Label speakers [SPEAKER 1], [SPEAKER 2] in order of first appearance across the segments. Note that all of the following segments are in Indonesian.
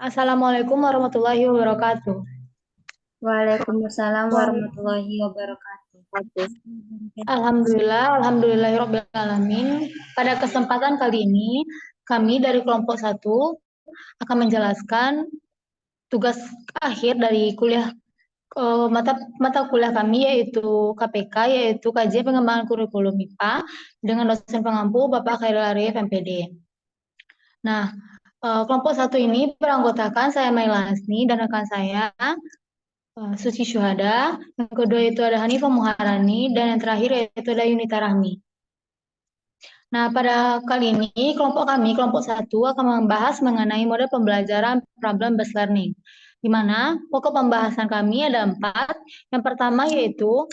[SPEAKER 1] Assalamualaikum warahmatullahi wabarakatuh.
[SPEAKER 2] Waalaikumsalam
[SPEAKER 1] Wal-
[SPEAKER 2] warahmatullahi wabarakatuh.
[SPEAKER 1] Alhamdulillahirabbil alamin. Pada kesempatan kali ini, kami dari kelompok satu akan menjelaskan tugas akhir dari mata kuliah kami yaitu KPK, yaitu Kajian Pengembangan Kurikulum IPA dengan dosen pengampu Bapak Khairul Arif MPD. Nah, kelompok satu ini beranggotakan saya Maila Hasni dan rekan saya Suci Syuhada, yang kedua itu ada Hanifah Muharani, dan yang terakhir yaitu ada Yunita Rahmi. Nah, pada kali ini kelompok kami, kelompok satu, akan membahas mengenai model pembelajaran problem-based learning, di mana pokok pembahasan kami ada 4. Yang pertama yaitu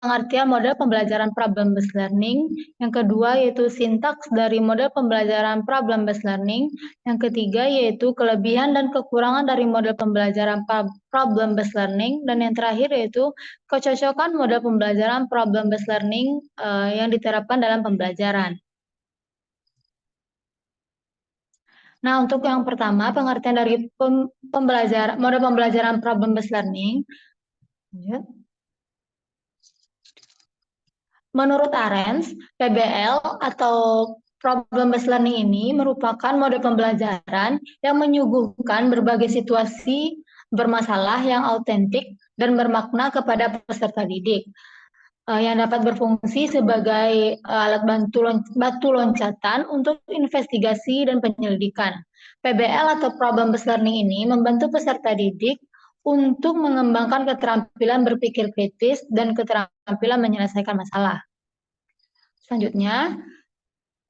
[SPEAKER 1] pengertian model pembelajaran problem-based learning, yang kedua yaitu sintaks dari model pembelajaran problem-based learning, yang ketiga yaitu kelebihan dan kekurangan dari model pembelajaran problem-based learning, dan yang terakhir yaitu kecocokan model pembelajaran problem-based learning yang diterapkan dalam pembelajaran. Nah, untuk yang pertama, pengertian dari model pembelajaran problem-based learning. Menurut Arens, PBL atau problem-based learning ini merupakan model pembelajaran yang menyuguhkan berbagai situasi bermasalah yang autentik dan bermakna kepada peserta didik, yang dapat berfungsi sebagai alat batu loncatan untuk investigasi dan penyelidikan. PBL atau problem-based learning ini membantu peserta didik untuk mengembangkan keterampilan berpikir kritis dan keterampilan menyelesaikan masalah. Selanjutnya,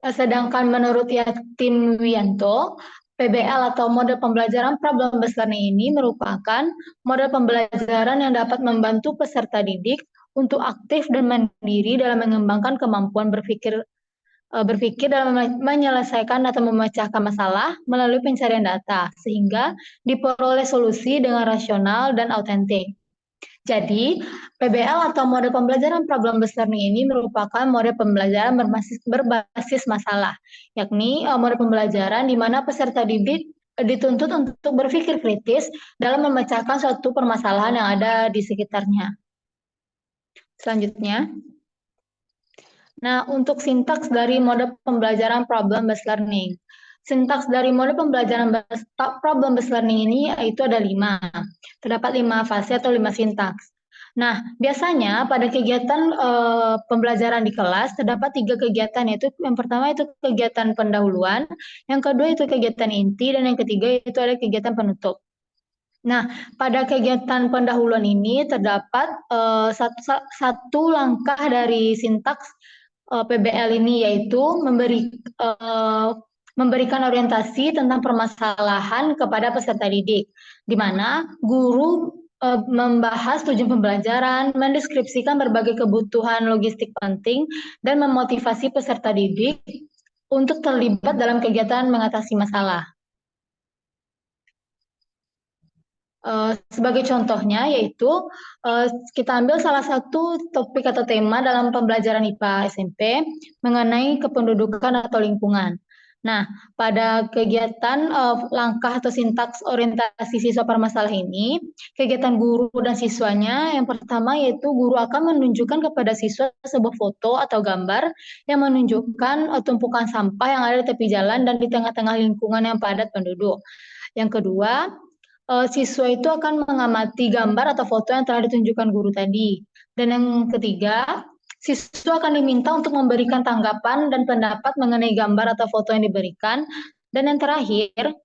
[SPEAKER 1] sedangkan menurut Yatin Wiyanto, PBL atau model pembelajaran problem-based learning ini merupakan model pembelajaran yang dapat membantu peserta didik untuk aktif dan mandiri dalam mengembangkan kemampuan berpikir dalam menyelesaikan atau memecahkan masalah melalui pencarian data, sehingga diperoleh solusi dengan rasional dan autentik. Jadi, PBL atau model pembelajaran problem-based learning ini merupakan model pembelajaran berbasis masalah, yakni model pembelajaran di mana peserta didik dituntut untuk berpikir kritis dalam memecahkan suatu permasalahan yang ada di sekitarnya. Selanjutnya, nah, untuk sintaks dari model pembelajaran problem-based learning. Sintaks dari model pembelajaran problem-based learning ini yaitu ada 5. Terdapat 5 fase atau 5 sintaks. Nah, biasanya pada kegiatan pembelajaran di kelas terdapat 3 kegiatan, yaitu yang pertama itu kegiatan pendahuluan, yang kedua itu kegiatan inti, dan yang ketiga itu ada kegiatan penutup. Nah, pada kegiatan pendahuluan ini terdapat satu langkah dari sintaks PBL ini, yaitu memberikan orientasi tentang permasalahan kepada peserta didik, di mana guru membahas tujuan pembelajaran, mendeskripsikan berbagai kebutuhan logistik penting, dan memotivasi peserta didik untuk terlibat dalam kegiatan mengatasi masalah. Sebagai contohnya yaitu kita ambil salah satu topik atau tema dalam pembelajaran IPA SMP mengenai kependudukan atau lingkungan. Nah, pada kegiatan langkah atau sintaks orientasi siswa permasalah ini, kegiatan guru dan siswanya yang pertama yaitu guru akan menunjukkan kepada siswa sebuah foto atau gambar yang menunjukkan tumpukan sampah yang ada di tepi jalan dan di tengah-tengah lingkungan yang padat penduduk. Yang kedua, siswa itu akan mengamati gambar atau foto yang telah ditunjukkan guru tadi. Dan yang ketiga, siswa akan diminta untuk memberikan tanggapan dan pendapat mengenai gambar atau foto yang diberikan. Dan yang terakhir,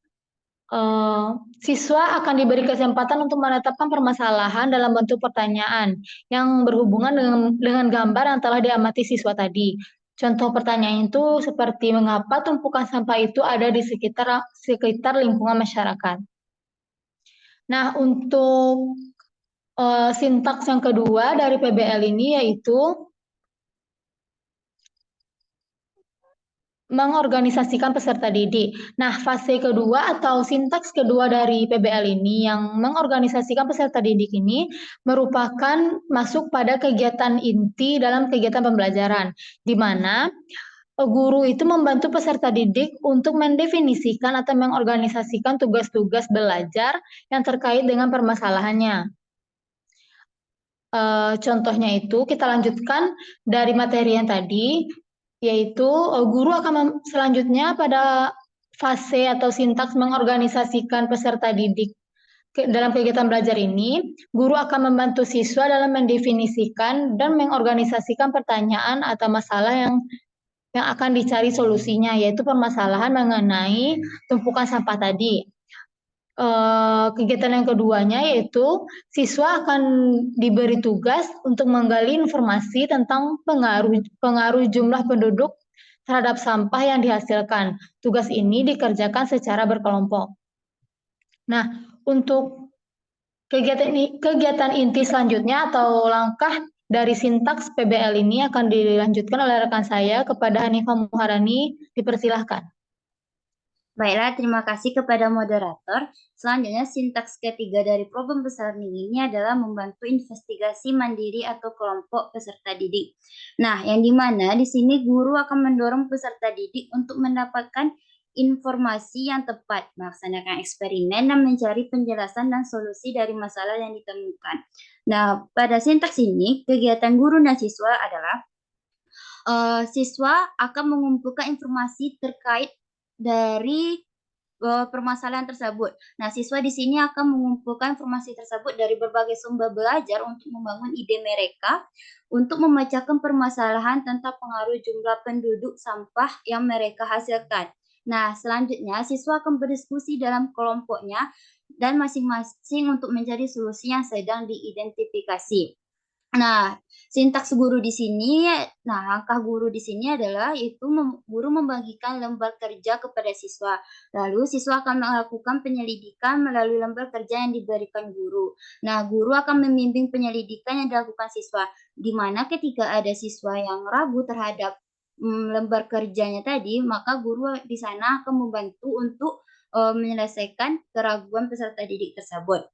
[SPEAKER 1] siswa akan diberi kesempatan untuk menetapkan permasalahan dalam bentuk pertanyaan yang berhubungan dengan gambar yang telah diamati siswa tadi. Contoh pertanyaan itu seperti mengapa tumpukan sampah itu ada di sekitar lingkungan masyarakat. Nah, untuk sintaks yang kedua dari PBL ini yaitu mengorganisasikan peserta didik. Nah, fase kedua atau sintaks kedua dari PBL ini yang mengorganisasikan peserta didik ini merupakan masuk pada kegiatan inti dalam kegiatan pembelajaran, di mana Guru itu membantu peserta didik untuk mendefinisikan atau mengorganisasikan tugas-tugas belajar yang terkait dengan permasalahannya. Contohnya itu kita lanjutkan dari materi yang tadi, yaitu guru akan selanjutnya pada fase atau sintaks mengorganisasikan peserta didik dalam kegiatan belajar ini, guru akan membantu siswa dalam mendefinisikan dan mengorganisasikan pertanyaan atau masalah yang akan dicari solusinya, yaitu permasalahan mengenai tumpukan sampah tadi. Kegiatan yang keduanya yaitu siswa akan diberi tugas untuk menggali informasi tentang pengaruh jumlah penduduk terhadap sampah yang dihasilkan. Tugas ini dikerjakan secara berkelompok. Nah, untuk kegiatan inti selanjutnya atau langkah dari sintaks PBL ini akan dilanjutkan oleh rekan saya kepada Hanifah Muharani. Dipersilahkan.
[SPEAKER 2] Baiklah, terima kasih kepada moderator. Selanjutnya, sintaks ketiga dari problem besar ini adalah membantu investigasi mandiri atau kelompok peserta didik. Nah, yang dimana di sini guru akan mendorong peserta didik untuk mendapatkan informasi yang tepat, melaksanakan eksperimen, dan mencari penjelasan dan solusi dari masalah yang ditemukan. Nah, pada sintaks ini, kegiatan guru dan siswa adalah siswa akan mengumpulkan informasi terkait dari permasalahan tersebut. Nah, siswa di sini akan mengumpulkan informasi tersebut dari berbagai sumber belajar untuk membangun ide mereka untuk memecahkan permasalahan tentang pengaruh jumlah penduduk sampah yang mereka hasilkan. Nah, selanjutnya siswa akan berdiskusi dalam kelompoknya dan masing-masing untuk mencari solusi yang sedang diidentifikasi. Nah, sintaks guru di sini, langkah guru di sini adalah guru membagikan lembar kerja kepada siswa. Lalu siswa akan melakukan penyelidikan melalui lembar kerja yang diberikan guru. Nah, guru akan membimbing penyelidikan yang dilakukan siswa, di mana ketika ada siswa yang ragu terhadap lembar kerjanya tadi, maka guru di sana akan membantu untuk menyelesaikan keraguan peserta didik tersebut.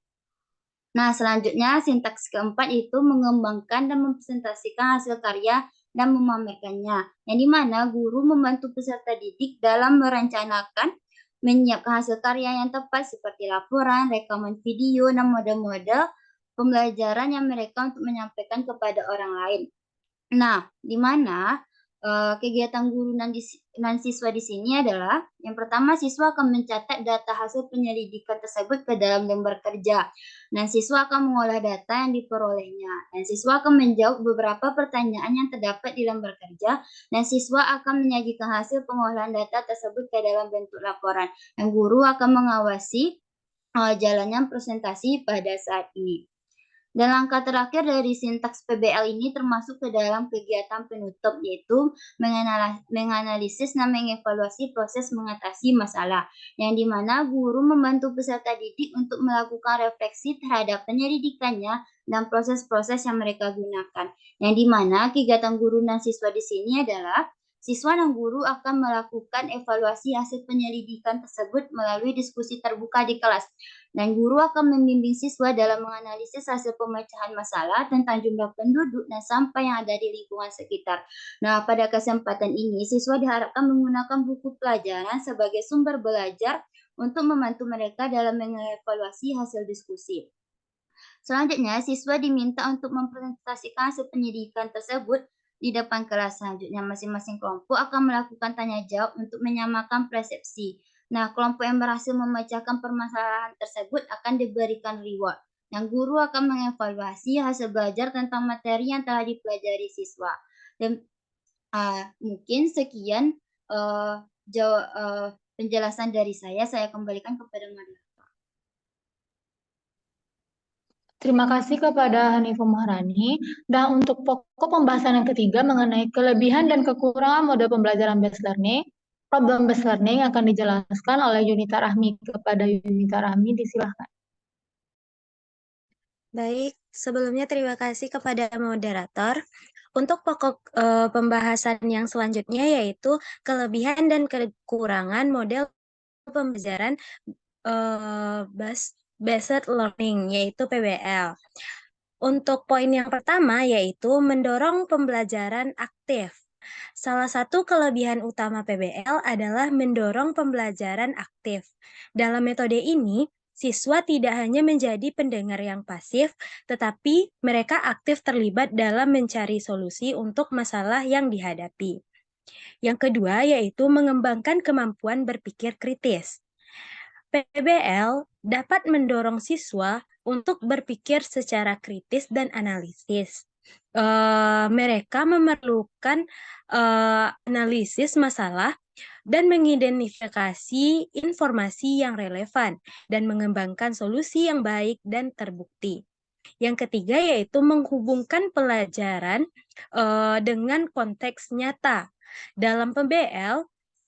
[SPEAKER 2] Nah, selanjutnya sintaks keempat itu mengembangkan dan mempresentasikan hasil karya dan memamerkannya. Yang dimana guru membantu peserta didik dalam merencanakan, menyiapkan hasil karya yang tepat seperti laporan, rekaman video, dan model-model pembelajaran yang mereka untuk menyampaikan kepada orang lain. Nah, di mana kegiatan guru dan siswa di sini adalah yang pertama siswa akan mencatat data hasil penyelidikan tersebut ke dalam lembar kerja. Dan siswa akan mengolah data yang diperolehnya. Dan siswa akan menjawab beberapa pertanyaan yang terdapat di lembar kerja. Dan siswa akan menyajikan hasil pengolahan data tersebut ke dalam bentuk laporan. Dan guru akan mengawasi jalannya presentasi pada saat ini. Dan langkah terakhir dari sintaks PBL ini termasuk ke dalam kegiatan penutup, yaitu menganalisis dan mengevaluasi proses mengatasi masalah, yang dimana guru membantu peserta didik untuk melakukan refleksi terhadap penyelidikannya dan proses-proses yang mereka gunakan. Yang dimana kegiatan guru dan siswa di sini adalah siswa dan guru akan melakukan evaluasi hasil penyelidikan tersebut melalui diskusi terbuka di kelas. Dan guru akan membimbing siswa dalam menganalisis hasil pemecahan masalah tentang jumlah penduduk dan sampah yang ada di lingkungan sekitar. Nah, pada kesempatan ini, siswa diharapkan menggunakan buku pelajaran sebagai sumber belajar untuk membantu mereka dalam mengevaluasi hasil diskusi. Selanjutnya, siswa diminta untuk mempresentasikan hasil penyidikan tersebut di depan kelas. Selanjutnya, masing-masing kelompok akan melakukan tanya jawab untuk menyamakan persepsi. Nah, kelompok yang berhasil memecahkan permasalahan tersebut akan diberikan reward. Dan guru akan mengevaluasi hasil belajar tentang materi yang telah dipelajari siswa. Dan mungkin sekian penjelasan dari saya kembalikan kepada moderator.
[SPEAKER 1] Terima kasih kepada Hanifah Maharani. Dan untuk pokok pembahasan yang ketiga mengenai kelebihan dan kekurangan model pembelajaran based learning, problem based learning akan dijelaskan oleh Yunita Rahmi. Kepada Yunita Rahmi, disilahkan.
[SPEAKER 3] Baik, sebelumnya terima kasih kepada moderator. Untuk pokok pembahasan yang selanjutnya yaitu kelebihan dan kekurangan model pembelajaran based learning, yaitu PBL. Untuk poin yang pertama yaitu mendorong pembelajaran aktif Salah satu kelebihan utama PBL adalah mendorong pembelajaran aktif. Dalam metode ini, siswa tidak hanya menjadi pendengar yang pasif, tetapi mereka aktif terlibat dalam mencari solusi untuk masalah yang dihadapi. Yang kedua yaitu mengembangkan kemampuan berpikir kritis. PBL dapat mendorong siswa untuk berpikir secara kritis dan analisis. Mereka memerlukan analisis masalah dan mengidentifikasi informasi yang relevan dan mengembangkan solusi yang baik dan terbukti. Yang ketiga yaitu menghubungkan pelajaran dengan konteks nyata. Dalam PBL,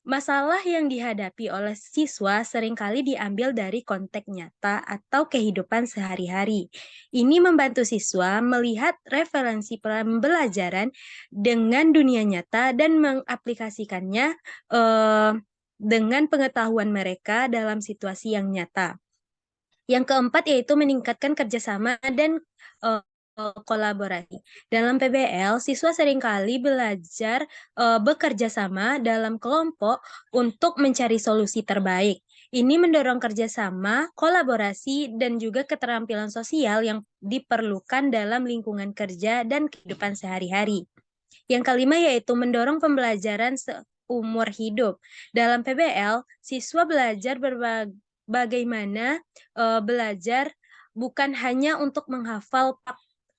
[SPEAKER 3] masalah yang dihadapi oleh siswa seringkali diambil dari konteks nyata atau kehidupan sehari-hari. Ini membantu siswa melihat referensi pembelajaran dengan dunia nyata dan mengaplikasikannya dengan pengetahuan mereka dalam situasi yang nyata. Yang keempat yaitu meningkatkan kerjasama dan kolaborasi. Dalam PBL, siswa seringkali belajar bekerja sama dalam kelompok untuk mencari solusi terbaik. Ini mendorong kerjasama, kolaborasi, dan juga keterampilan sosial yang diperlukan dalam lingkungan kerja dan kehidupan sehari-hari. Yang kelima yaitu mendorong pembelajaran seumur hidup. Dalam PBL, siswa belajar bagaimana belajar bukan hanya untuk menghafal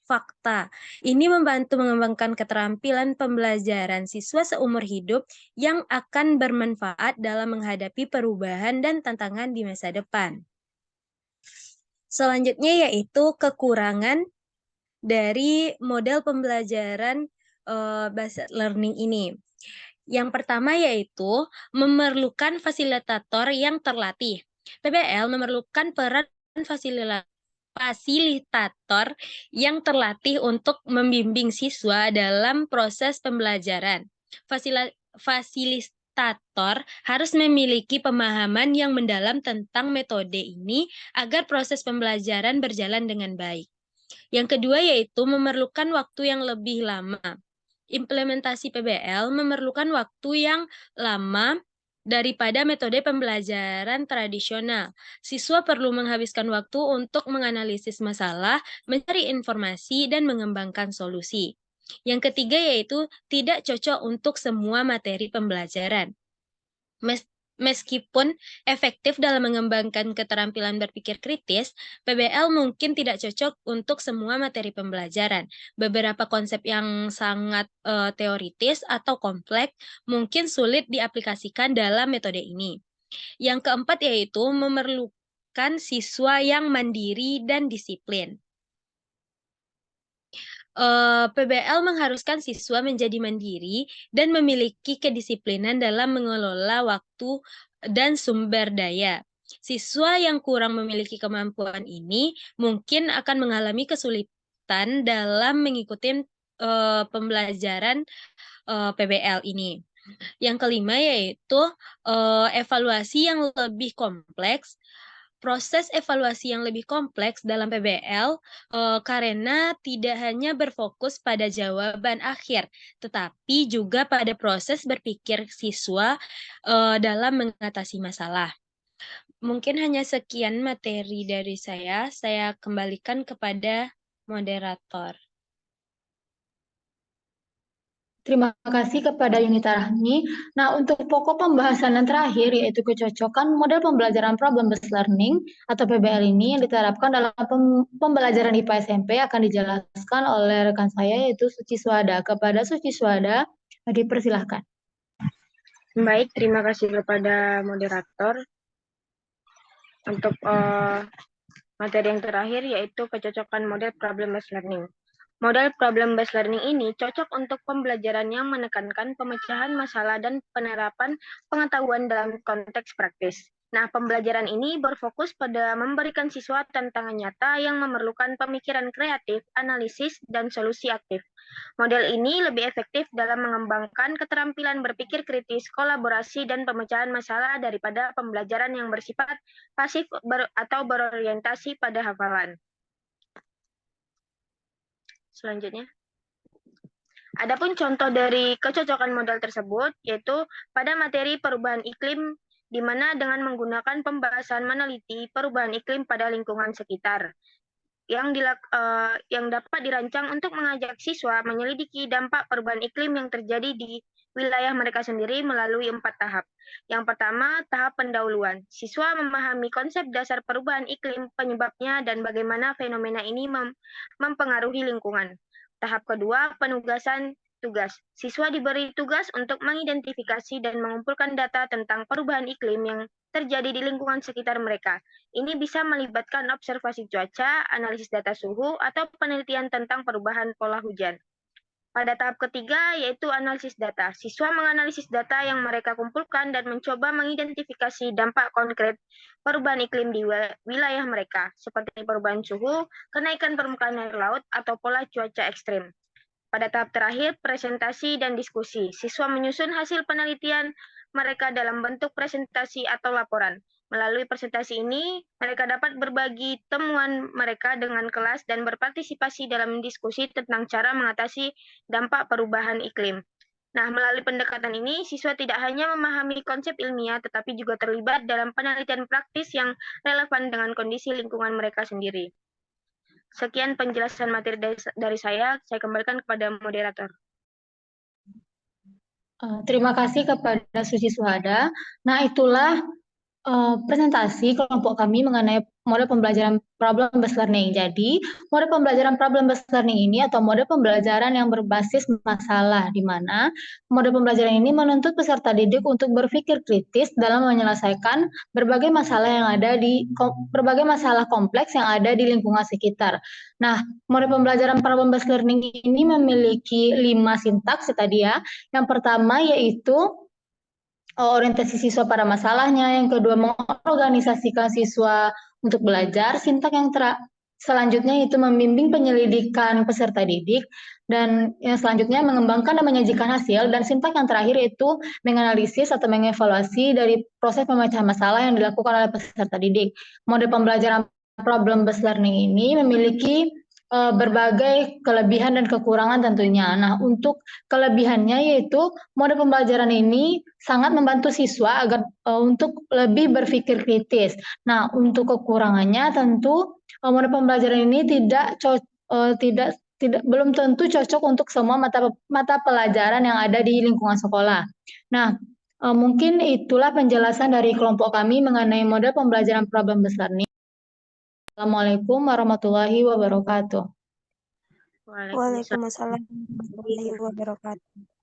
[SPEAKER 3] fakta. Ini membantu mengembangkan keterampilan pembelajaran siswa seumur hidup yang akan bermanfaat dalam menghadapi perubahan dan tantangan di masa depan. Selanjutnya yaitu kekurangan dari model pembelajaran based learning ini. Yang pertama yaitu memerlukan fasilitator yang terlatih. PBL memerlukan peran fasilitator yang terlatih untuk membimbing siswa dalam proses pembelajaran. Fasilitator harus memiliki pemahaman yang mendalam tentang metode ini agar proses pembelajaran berjalan dengan baik. Yang kedua yaitu memerlukan waktu yang lebih lama. Implementasi PBL memerlukan waktu yang lama daripada metode pembelajaran tradisional. Siswa perlu menghabiskan waktu untuk menganalisis masalah, mencari informasi, dan mengembangkan solusi. Yang ketiga yaitu tidak cocok untuk semua materi pembelajaran. Meskipun efektif dalam mengembangkan keterampilan berpikir kritis, PBL mungkin tidak cocok untuk semua materi pembelajaran. Beberapa konsep yang sangat teoritis atau kompleks mungkin sulit diaplikasikan dalam metode ini. Yang keempat yaitu memerlukan siswa yang mandiri dan disiplin. PBL mengharuskan siswa menjadi mandiri dan memiliki kedisiplinan dalam mengelola waktu dan sumber daya. Siswa yang kurang memiliki kemampuan ini mungkin akan mengalami kesulitan dalam mengikuti pembelajaran PBL ini. Yang kelima yaitu evaluasi yang lebih kompleks. Proses evaluasi yang lebih kompleks dalam PBL karena tidak hanya berfokus pada jawaban akhir, tetapi juga pada proses berpikir siswa dalam mengatasi masalah. Mungkin hanya sekian materi dari saya kembalikan kepada moderator.
[SPEAKER 1] Terima kasih kepada Yunita Rahmi. Nah, untuk pokok pembahasan yang terakhir yaitu kecocokan model pembelajaran problem-based learning atau PBL ini yang diterapkan dalam pembelajaran IPA SMP akan dijelaskan oleh rekan saya yaitu Suci Swada. Kepada Suci Swada, dipersilahkan.
[SPEAKER 4] Baik, terima kasih kepada moderator. Untuk materi yang terakhir yaitu kecocokan model problem-based learning. Model problem-based learning ini cocok untuk pembelajaran yang menekankan pemecahan masalah dan penerapan pengetahuan dalam konteks praktis. Nah, pembelajaran ini berfokus pada memberikan siswa tantangan nyata yang memerlukan pemikiran kreatif, analisis, dan solusi aktif. Model ini lebih efektif dalam mengembangkan keterampilan berpikir kritis, kolaborasi, dan pemecahan masalah daripada pembelajaran yang bersifat pasif atau berorientasi pada hafalan. Selanjutnya, Adapun contoh dari kecocokan model tersebut yaitu pada materi perubahan iklim di mana dengan menggunakan pembahasan meneliti perubahan iklim pada lingkungan sekitar yang dapat dirancang untuk mengajak siswa menyelidiki dampak perubahan iklim yang terjadi di wilayah mereka sendiri melalui 4 tahap. Yang pertama, tahap pendahuluan. Siswa memahami konsep dasar perubahan iklim, penyebabnya, dan bagaimana fenomena ini mempengaruhi lingkungan. Tahap kedua, penugasan tugas. Siswa diberi tugas untuk mengidentifikasi dan mengumpulkan data tentang perubahan iklim yang terjadi di lingkungan sekitar mereka. Ini bisa melibatkan observasi cuaca, analisis data suhu, atau penelitian tentang perubahan pola hujan. Pada tahap ketiga, yaitu analisis data. Siswa menganalisis data yang mereka kumpulkan dan mencoba mengidentifikasi dampak konkret perubahan iklim di wilayah mereka, seperti perubahan suhu, kenaikan permukaan air laut, atau pola cuaca ekstrim. Pada tahap terakhir, presentasi dan diskusi. Siswa menyusun hasil penelitian mereka dalam bentuk presentasi atau laporan. Melalui presentasi ini, mereka dapat berbagi temuan mereka dengan kelas dan berpartisipasi dalam diskusi tentang cara mengatasi dampak perubahan iklim. Nah, melalui pendekatan ini, siswa tidak hanya memahami konsep ilmiah, tetapi juga terlibat dalam penelitian praktis yang relevan dengan kondisi lingkungan mereka sendiri. Sekian penjelasan materi dari saya kembalikan kepada moderator.
[SPEAKER 1] Terima kasih kepada Suci Suhada. Nah, itulah presentasi kelompok kami mengenai model pembelajaran problem-based learning. Jadi, model pembelajaran problem-based learning ini atau model pembelajaran yang berbasis masalah, di mana model pembelajaran ini menuntut peserta didik untuk berpikir kritis dalam menyelesaikan berbagai masalah yang ada berbagai masalah kompleks yang ada di lingkungan sekitar. Nah, model pembelajaran problem-based learning ini memiliki 5 sintaks tadi ya. Yang pertama yaitu orientasi siswa pada masalahnya, yang kedua mengorganisasikan siswa untuk belajar, selanjutnya itu membimbing penyelidikan peserta didik, dan yang selanjutnya mengembangkan dan menyajikan hasil, dan sintak yang terakhir itu menganalisis atau mengevaluasi dari proses pemecahan masalah yang dilakukan oleh peserta didik. Model pembelajaran problem-based learning ini memiliki berbagai kelebihan dan kekurangan tentunya. Nah, untuk kelebihannya yaitu model pembelajaran ini sangat membantu siswa agar untuk lebih berpikir kritis. Nah, untuk kekurangannya tentu model pembelajaran ini belum tentu cocok untuk semua mata pelajaran yang ada di lingkungan sekolah. Nah, mungkin itulah penjelasan dari kelompok kami mengenai model pembelajaran problem-based learning. Assalamualaikum warahmatullahi wabarakatuh.
[SPEAKER 3] Waalaikumsalam warahmatullahi wabarakatuh.